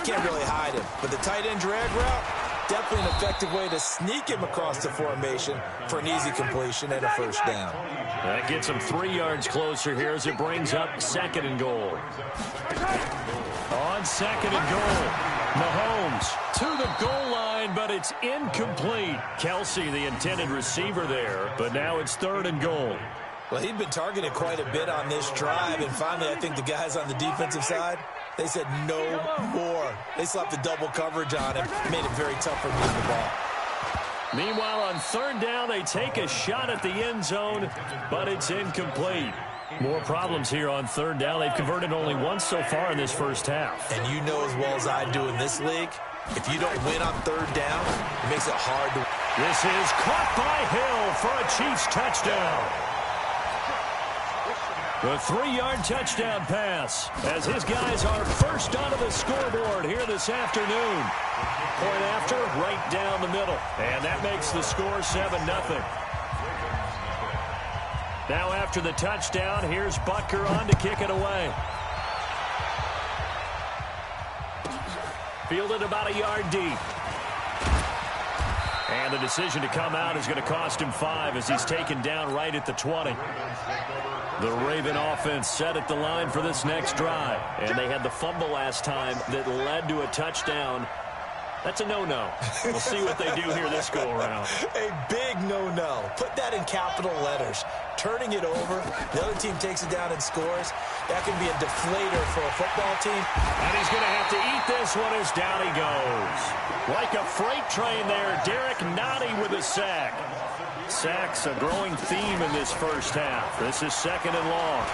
can't really hide him. But the tight end drag route, definitely an effective way to sneak him across the formation for an easy completion and a 1st down. That gets him 3 yards closer here as it brings up 2nd and goal. On 2nd and goal. Mahomes to the goal line, but it's incomplete. Kelsey, the intended receiver there, but now it's 3rd and goal. Well, he'd been targeted quite a bit on this drive, and finally I think the guys on the defensive side, they said no more. They slapped the double coverage on him, made it very tough for him to get the ball. Meanwhile, on 3rd down, they take a shot at the end zone, but it's incomplete. More problems here on 3rd down. They've converted only once so far in this first half. And you know as well as I do in this league, if you don't win on 3rd down, it makes it hard to. This is caught by Hill for a Chiefs touchdown. The 3-yard touchdown pass as his guys are first onto the scoreboard here this afternoon. Point after, right down the middle. And that makes the score 7-0. Now after the touchdown, here's Butker on to kick it away. Fielded about a yard deep. And the decision to come out is going to cost him 5 as he's taken down right at the 20. The Raven offense set at the line for this next drive. And they had the fumble last time that led to a touchdown. That's a no-no. We'll see what they do here this go-around. A big no-no. Put that in capital letters. Turning it over, the other team takes it down and scores. That can be a deflator for a football team. And he's going to have to eat this one as down he goes. Like a freight train there, Derek Nottie with a sack. Sacks a growing theme in this first half. This is 2nd and long.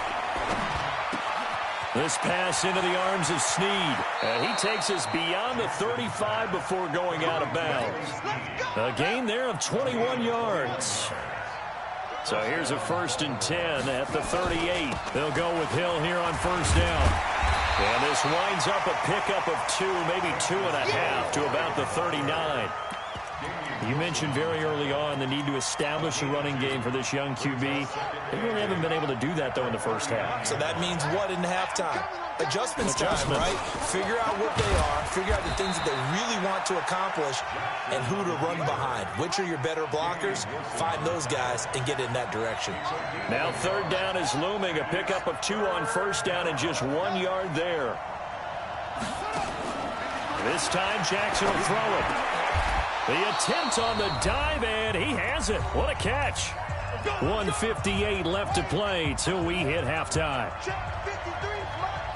This pass into the arms of Snead. And he takes us beyond the 35 before going out of bounds. A gain there of 21 yards. So here's a 1st and 10 at the 38. They'll go with Hill here on 1st down. And this winds up a pickup of 2, maybe 2.5 to about the 39. You mentioned very early on the need to establish a running game for this young QB. They really haven't been able to do that, though, in the first half. So that means what in halftime? Adjustments time, right? Figure out what they are, figure out the things that they really want to accomplish, and who to run behind. Which are your better blockers? Find those guys and get in that direction. Now 3rd down is looming. A pickup of 2 on 1st down and just 1 yard there. This time Jackson will throw it. The attempt on the dive, and he has it. What a catch. 1:58 left to play till we hit halftime.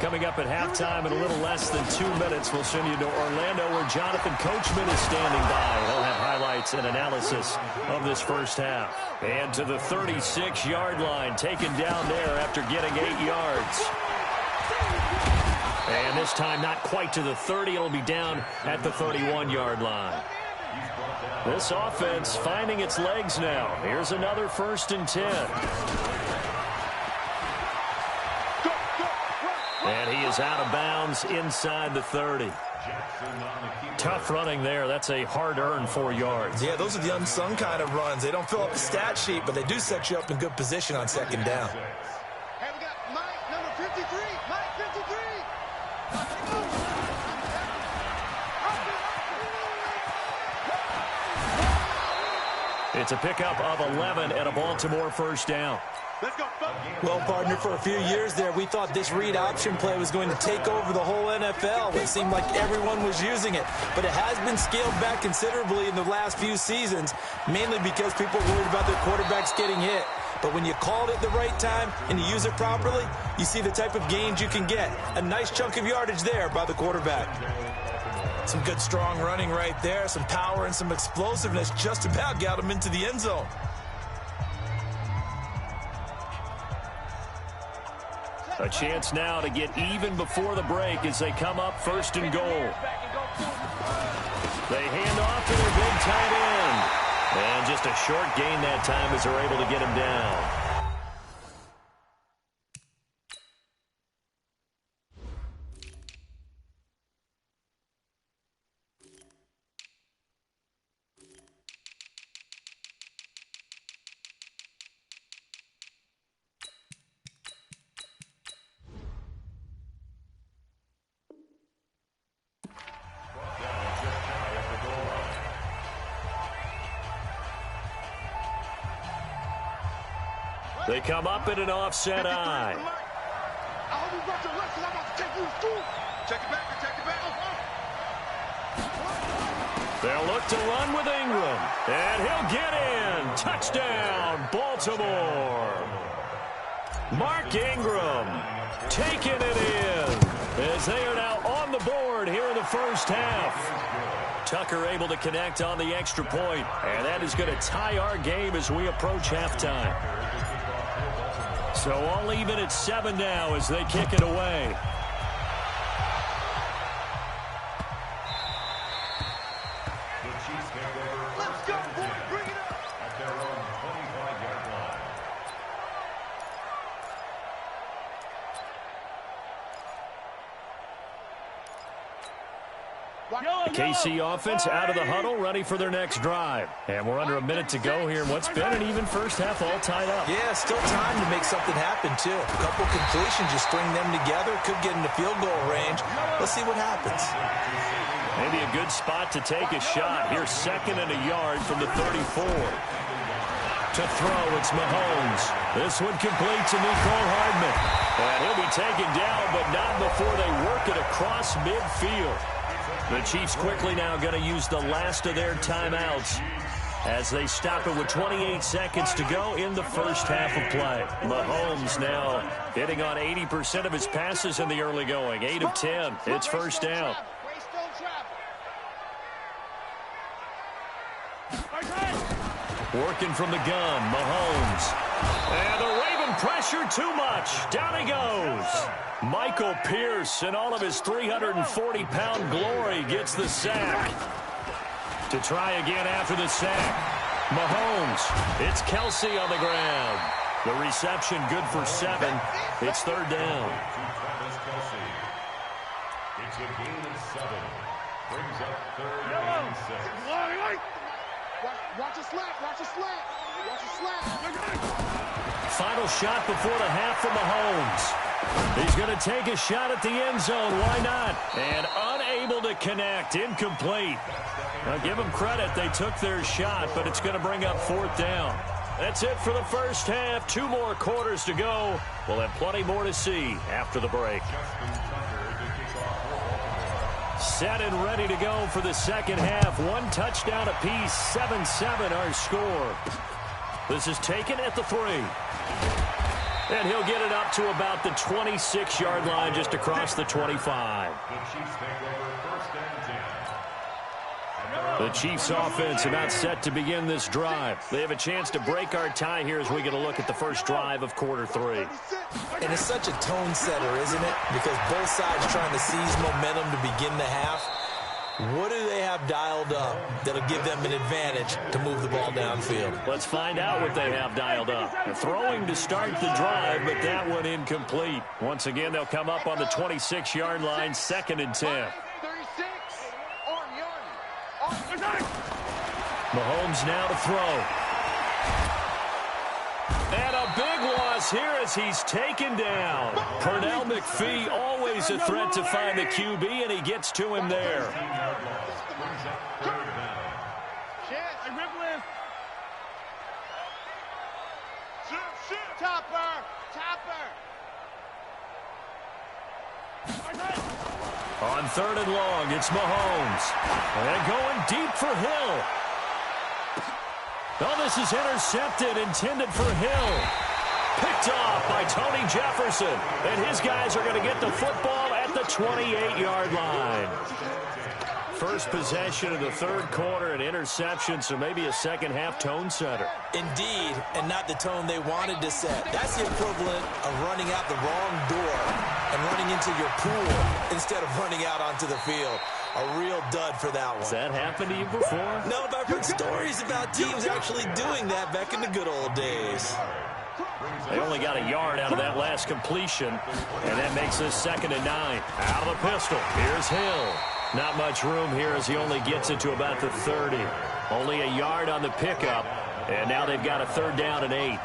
Coming up at halftime in a little less than 2 minutes, we'll send you to Orlando where Jonathan Coachman is standing by. He'll have highlights and analysis of this first half. And to the 36-yard line, taken down there after getting 8 yards. And this time not quite to the 30. It'll be down at the 31-yard line. This offense finding its legs now. Here's another 1st and 10. And he is out of bounds inside the 30. Tough running there. That's a hard-earned 4 yards. Yeah, those are the unsung kind of runs. They don't fill up the stat sheet, but they do set you up in good position on 2nd down. Hey, we got Mike, number 53. Mike, 53. It's a pickup of 11 and a Baltimore 1st down. Let's go, folks. Well, partner, for a few years there, we thought this read option play was going to take over the whole NFL. It seemed like everyone was using it. But it has been scaled back considerably in the last few seasons, mainly because people are worried about their quarterbacks getting hit. But when you call it at the right time and you use it properly, you see the type of gains you can get. A nice chunk of yardage there by the quarterback. Some good, strong running right there. Some power and some explosiveness just about got him into the end zone. A chance now to get even before the break as they come up 1st and goal. They hand off to their big tight end. And just a short gain that time as they're able to get him down. They come up in an offset eye. I hope you brought your left, 'cause I'm about to take you to school. Check it back, check it back. They'll look to run with Ingram. And he'll get in. Touchdown, Baltimore. Mark Ingram taking it in as they are now on the board here in the first half. Tucker able to connect on the extra point, and that is going to tie our game as we approach halftime. So all even at 7 now as they kick it away. Let's go, boy. Bring it up. At their own 25-yard line. The KC offense out of the huddle, ready for their next drive. And we're under a minute to go here in what's been an even first half, all tied up. Yeah, still time to make something happen, too. A couple completions, just string them together. Could get into field goal range. Let's see what happens. Maybe a good spot to take a shot. Here's 2nd and a yard from the 34. To throw, it's Mahomes. This one complete to Nicole Hardman. And he'll be taken down, but not before they work it across midfield. The Chiefs quickly now going to use the last of their timeouts as they stop it with 28 seconds to go in the first half of play. Mahomes now hitting on 80% of his passes in the early going. 8 of 10. It's first down. Working from the gun, Mahomes. And the Raven pressure too much. Down he goes. Michael Pierce, in all of his 340-pound glory, gets the sack. To try again after the sack. Mahomes. It's Kelsey on the ground. The reception good for 7. It's 3rd down. It's a gain of 7. Brings up 3rd and 6. Watch a slant, watch a slant, watch a slant. Final shot before the half from Mahomes. He's going to take a shot at the end zone. Why not? And unable to connect. Incomplete. Now give them credit. They took their shot, but it's going to bring up 4th down. That's it for the first half. 2 more quarters to go. We'll have plenty more to see after the break. Set and ready to go for the second half. 1 touchdown apiece. 7-7 our score. This is taken at the 3. And he'll get it up to about the 26-yard line, just across the 25. The Chiefs offense about set to begin this drive. They have a chance to break our tie here as we get a look at the first drive of quarter 3. And it's such a tone setter, isn't it? Because both sides trying to seize momentum to begin the half. What do they have dialed up that'll give them an advantage to move the ball downfield? Let's find out what they have dialed up. They're throwing to start the drive, but that one incomplete. Once again, they'll come up on the 26-yard line, 2nd and 10. 36. Army. Mahomes now to throw. And a big loss here as he's taken down. Pernell McPhee, always a threat to find the QB, and he gets to him there. Topper. On 3rd and long, it's Mahomes. And going deep for Hill. Oh, this is intercepted, intended for Hill. Picked off by Tony Jefferson. And his guys are going to get the football at the 28-yard line. First possession of the 3rd quarter, an interception, so maybe a second half tone setter. Indeed, and not the tone they wanted to set. That's the equivalent of running out the wrong door and running into your pool instead of running out onto the field. A real dud for that one. Has that happened to you before? No, but I've heard stories about teams actually doing that back in the good old days. They only got a yard out of that last completion, and that makes this 2nd and 9. Out of the pistol, here's Hill. Not much room here as he only gets it to about the 30. Only a yard on the pickup, and now they've got a 3rd down and 8.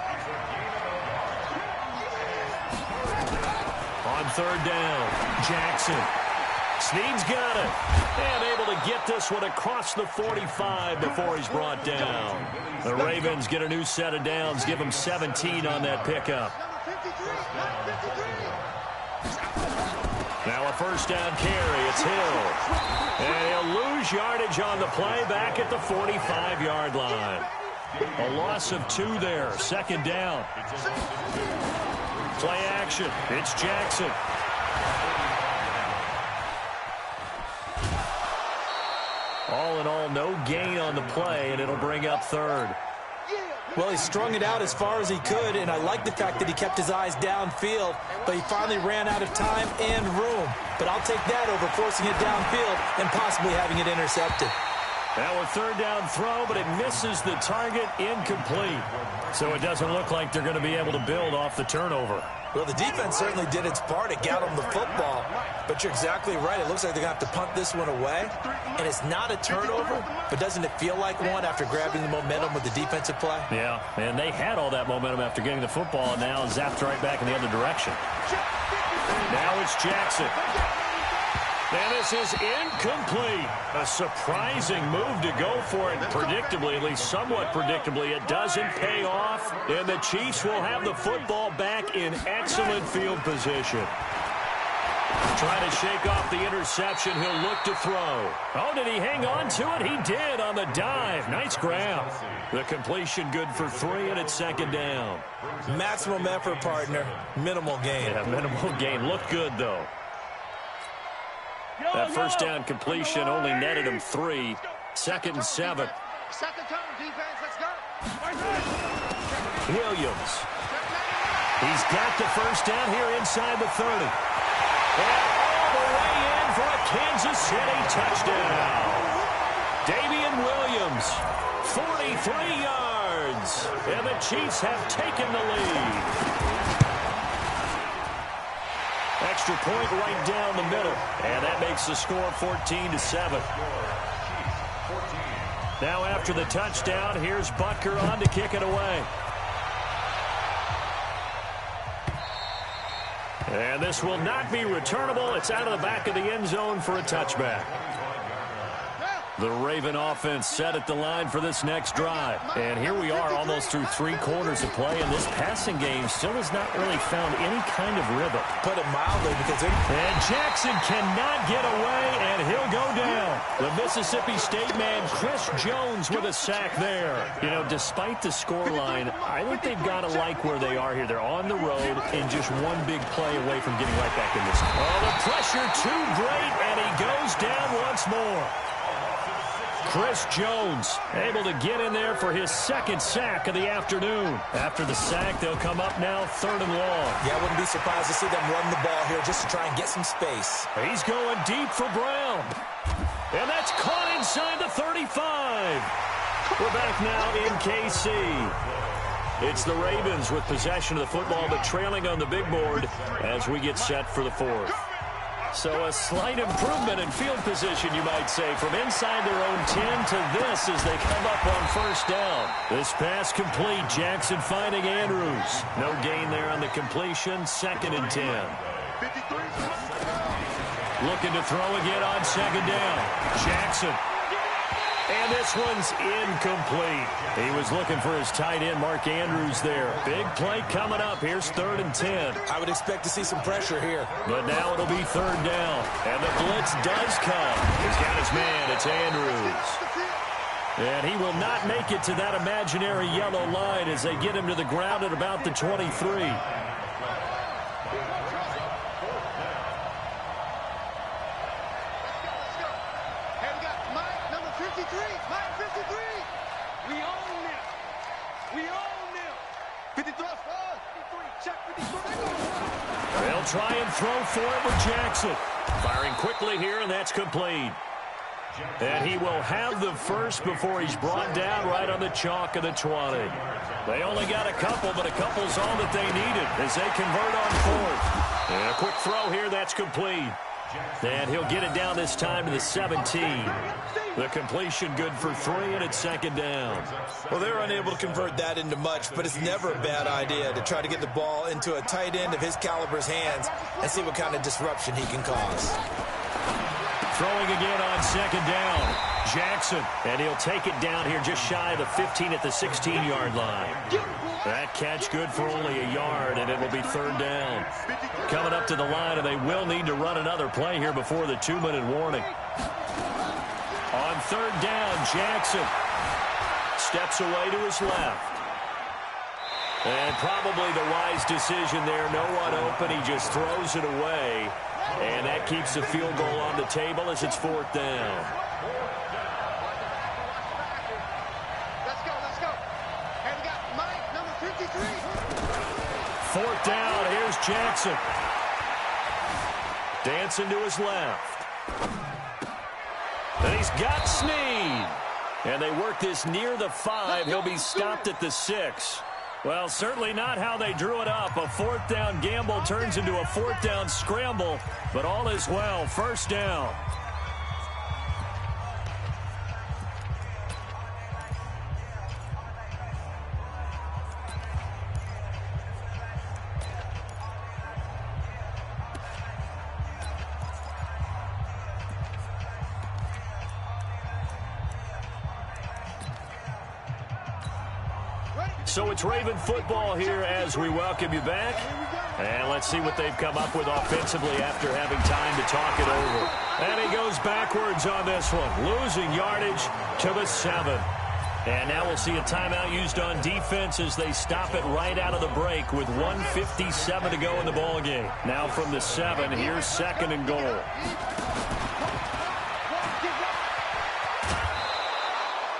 On 3rd down, Jackson. Snead's got it. And able to get this one across the 45 before he's brought down. The Ravens get a new set of downs, give them 17 on that pickup. Now a first down carry. It's Hill. And he'll lose yardage on the play back at the 45-yard line. A loss of 2 there. Second down. Play action. It's Jackson. All in all, no gain on the play, and it'll bring up third. Well, he strung it out as far as he could, and I like the fact that he kept his eyes downfield, but he finally ran out of time and room. But I'll take that over forcing it downfield and possibly having it intercepted. Now a third down throw, but it misses the target, incomplete. So it doesn't look like they're going to be able to build off the turnover. Well, the defense certainly did its part to get them the football, but you're exactly right. It looks like they're going to have to punt this one away, and it's not a turnover, but doesn't it feel like one after grabbing the momentum with the defensive play? Yeah, and they had all that momentum after getting the football, and now zapped right back in the other direction. Now it's Jackson. And this is incomplete. A surprising move to go for it predictably, at least somewhat predictably. It doesn't pay off, and the Chiefs will have the football back in excellent field position. Trying to shake off the interception. He'll look to throw. Oh, did he hang on to it? He did on the dive. Nice grab. The completion good for 3, and it's second down. Maximum effort, partner. Minimal gain. Yeah, minimal gain. Looked good, though. That first down completion only netted him 3. Second and 7. Second turn, defense, let's go. Williams. He's got the first down here inside the 30. And all the way in for a Kansas City touchdown. Damian Williams, 43 yards. And the Chiefs have taken the lead. Extra point right down the middle. And that makes the score 14-7. Now after the touchdown, here's Butker on to kick it away. And this will not be returnable. It's out of the back of the end zone for a touchback. The Raven offense set at the line for this next drive. And here we are almost through 3 quarters of play, and this passing game still has not really found any kind of rhythm. Put it mildly, because And Jackson cannot get away, and he'll go down. The Mississippi State man, Chris Jones, with a sack there. You know, despite the scoreline, I think they've got to like where they are here. They're on the road and just one big play away from getting right back in this. Oh, the pressure too great, and he goes down once more. Chris Jones able to get in there for his second sack of the afternoon. After the sack, they'll come up now 3rd and long. Yeah, I wouldn't be surprised to see them run the ball here just to try and get some space. He's going deep for Brown. And that's caught inside the 35. We're back now in KC. It's the Ravens with possession of the football, but trailing on the big board as we get set for the 4th. So a slight improvement in field position, you might say, from inside their own 10 to this as they come up on first down. This pass complete. Jackson finding Andrews. No gain there on the completion. 2nd and 10. Looking to throw again on 2nd down. Jackson. And this one's incomplete. He was looking for his tight end, Mark Andrews, there. Big play coming up. Here's 3rd and 10. I would expect to see some pressure here. But now it'll be 3rd down. And the blitz does come. He's got his man. It's Andrews. And he will not make it to that imaginary yellow line as they get him to the ground at about the 23. They'll try and throw for it with Jackson. Firing quickly here, and that's complete. And he will have the first before he's brought down right on the chalk of the 20. They only got a couple, but a couple's all that they needed as they convert on 4th. And a quick throw here, that's complete. And he'll get it down this time to the 17. The completion good for 3, and it's 2nd down. Well, they're unable to convert that into much, but it's never a bad idea to try to get the ball into a tight end of his caliber's hands and see what kind of disruption he can cause. Throwing again on second down. Jackson, and he'll take it down here just shy of the 15 at the 16-yard line. That catch good for only a yard, and it will be third down. Coming up to the line, and they will need to run another play here before the 2-minute warning. On third down, Jackson steps away to his left. And probably the wise decision there. No one open. He just throws it away. And that keeps the field goal on the table as it's fourth down. Let's go. And we got Mike, number 53. Fourth down. Here's Jackson. Dancing to his left. And he's got Snead. And they work this near the 5. He'll be stopped at the 6. Well, certainly not how they drew it up. A fourth down gamble turns into a fourth down scramble, but all is well. First down. So it's Raven football here as we welcome you back. And let's see what they've come up with offensively after having time to talk it over. And he goes backwards on this one, losing yardage to the 7. And now we'll see a timeout used on defense as they stop it right out of the break with 1:57 to go in the ballgame. Now from the 7, here's second and goal.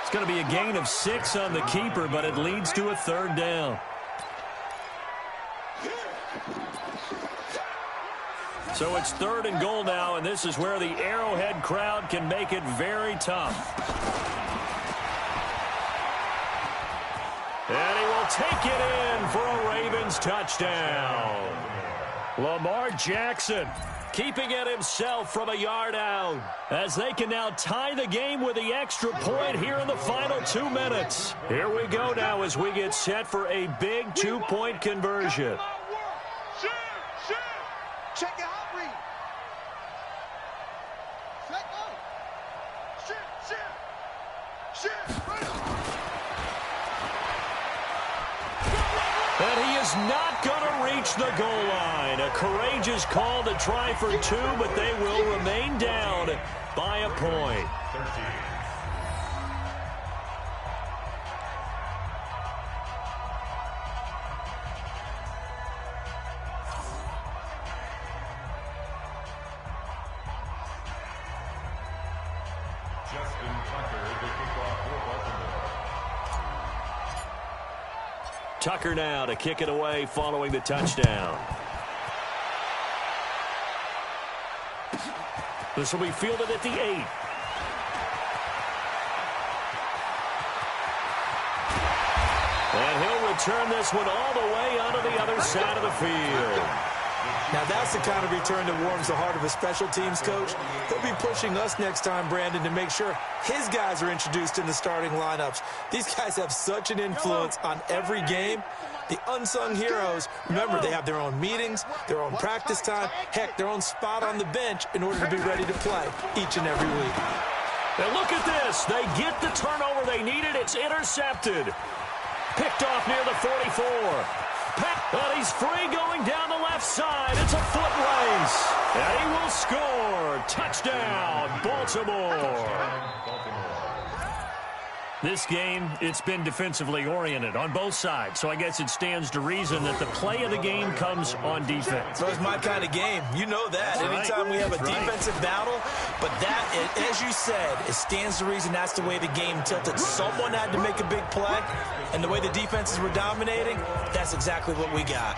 It's going to be a gain of 6 on the keeper, but it leads to a third down. So it's third and goal now, and this is where the Arrowhead crowd can make it very tough. And he will take it in for a Ravens touchdown. Lamar Jackson keeping it himself from a yard out as they can now tie the game with the extra point here in the final 2 minutes. Here we go now as we get set for a big 2-point conversion. Check it out, Reed. Check out. Shit. And he is not going to reach the goal line. A courageous call to try for 2, but they will remain down by a point. 13. Justin Tucker, the kickoff for Baltimore. Tucker now to kick it away following the touchdown. This will be fielded at the 8. And he'll return this one all the way onto the other side of the field. Now, that's the kind of return that warms the heart of a special teams coach. He'll be pushing us next time, Brandon, to make sure his guys are introduced in the starting lineups. These guys have such an influence on every game. The unsung heroes, remember, they have their own meetings, their own practice time, heck, their own spot on the bench in order to be ready to play each and every week. And look at this. They get the turnover they needed. It's intercepted. Picked off near the 44. But he's free going down the left side. It's a foot race. And he will score. Touchdown, Baltimore. This game, it's been defensively oriented on both sides. So I guess it stands to reason that the play of the game comes on defense. So it's my kind of game. You know that. Anytime we have a defensive battle. But that, as you said, it stands to reason that's the way the game tilted. Someone had to make a big play. And the way the defenses were dominating, that's exactly what we got.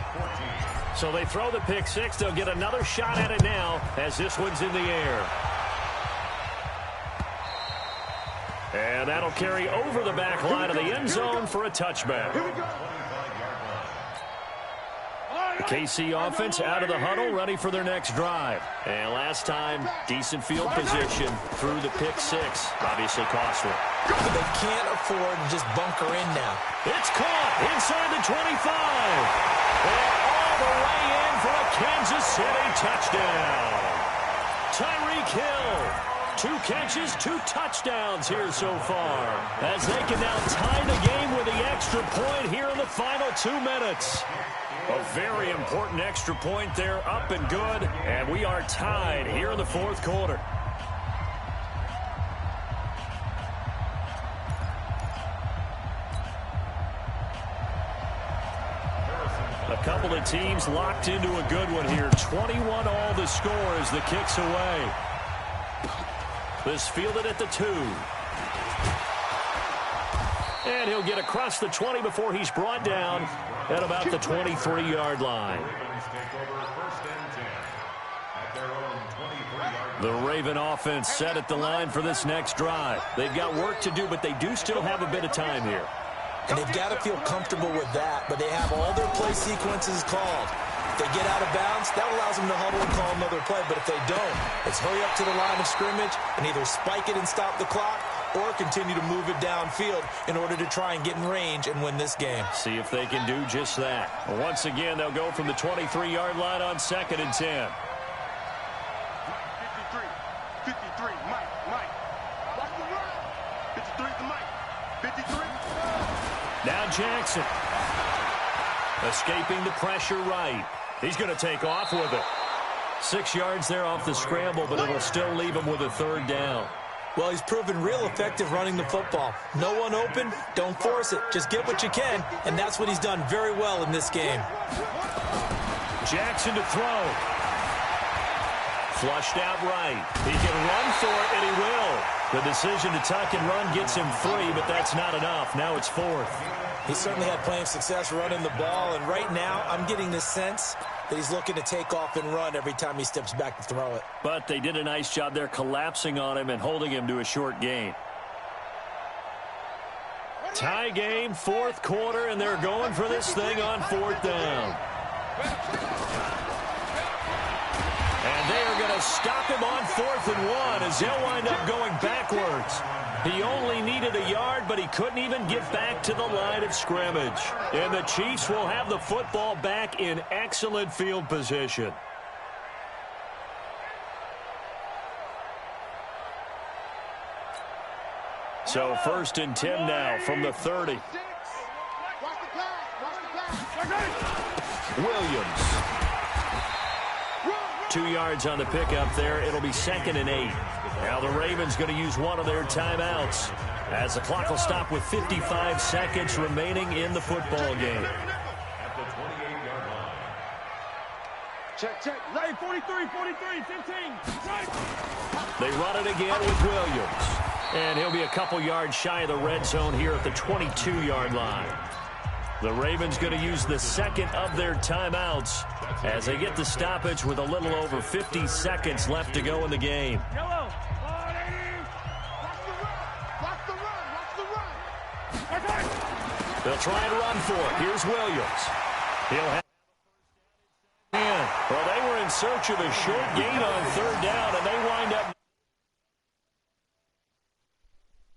So they throw the pick 6. They'll get another shot at it now as this one's in the air. And that'll carry over the back line of the end zone for a touchback. The KC offense out of the huddle, ready for their next drive. And last time, decent field position through the pick 6. Obviously costly. But they can't afford to just bunker in now. It's caught inside the 25. And all the way in for a Kansas City touchdown. Tyreek Hill. 2 catches, 2 touchdowns here so far, as they can now tie the game with the extra point here in the final 2 minutes. A very important extra point there, up and good, and we are tied here in the 4th quarter. A couple of teams locked into a good one here. 21 all the score as the kick's away. This fielded at the 2. And he'll get across the 20 before he's brought down at about the 23-yard line. The Raven offense set at the line for this next drive. They've got work to do, but they do still have a bit of time here. And they've got to feel comfortable with that, but they have all their play sequences called. If they get out of bounds, that allows them to huddle and call another play. But if they don't, it's hurry up to the line of scrimmage and either spike it and stop the clock or continue to move it downfield in order to try and get in range and win this game. See if they can do just that. Once again, they'll go from the 23-yard line on 2nd and 10. 53, Mike. Watch the run. 53 to Mike. 53. Now Jackson. Escaping the pressure right. He's going to take off with it. 6 yards there off the scramble, but it'll still leave him with a 3rd down. Well, he's proven real effective running the football. No one open, don't force it. Just get what you can, and that's what he's done very well in this game. Jackson to throw. Flushed out right. He can run for it, and he will. The decision to tuck and run gets him 3, but that's not enough. Now it's 4th. He certainly had plenty of success running the ball, and right now I'm getting this sense that he's looking to take off and run every time he steps back to throw it. But they did a nice job there collapsing on him and holding him to a short gain. Tie game, 4th quarter, and they're going for this thing on 4th down. And they are going to stop him on 4th and 1 as they'll wind up going backwards. He only needed a yard, but he couldn't even get back to the line of scrimmage. And the Chiefs will have the football back in excellent field position. So 1st and 10 now from the 30. Williams. 2 yards on the pickup there. It'll be 2nd and 8. Now the Ravens going to use one of their timeouts as the clock will stop with 55 seconds remaining in the football game. At the 28-yard line. Check. Right, 43, 15. They run it again with Williams. And he'll be a couple yards shy of the red zone here at the 22-yard line. The Ravens going to use the 2nd of their timeouts as they get the stoppage with a little over 50 seconds left to go in the game. Yellow. Watch the run. They'll try and run for it. Here's Williams. He'll have well, they were in search of a short gain on 3rd down, and they wind up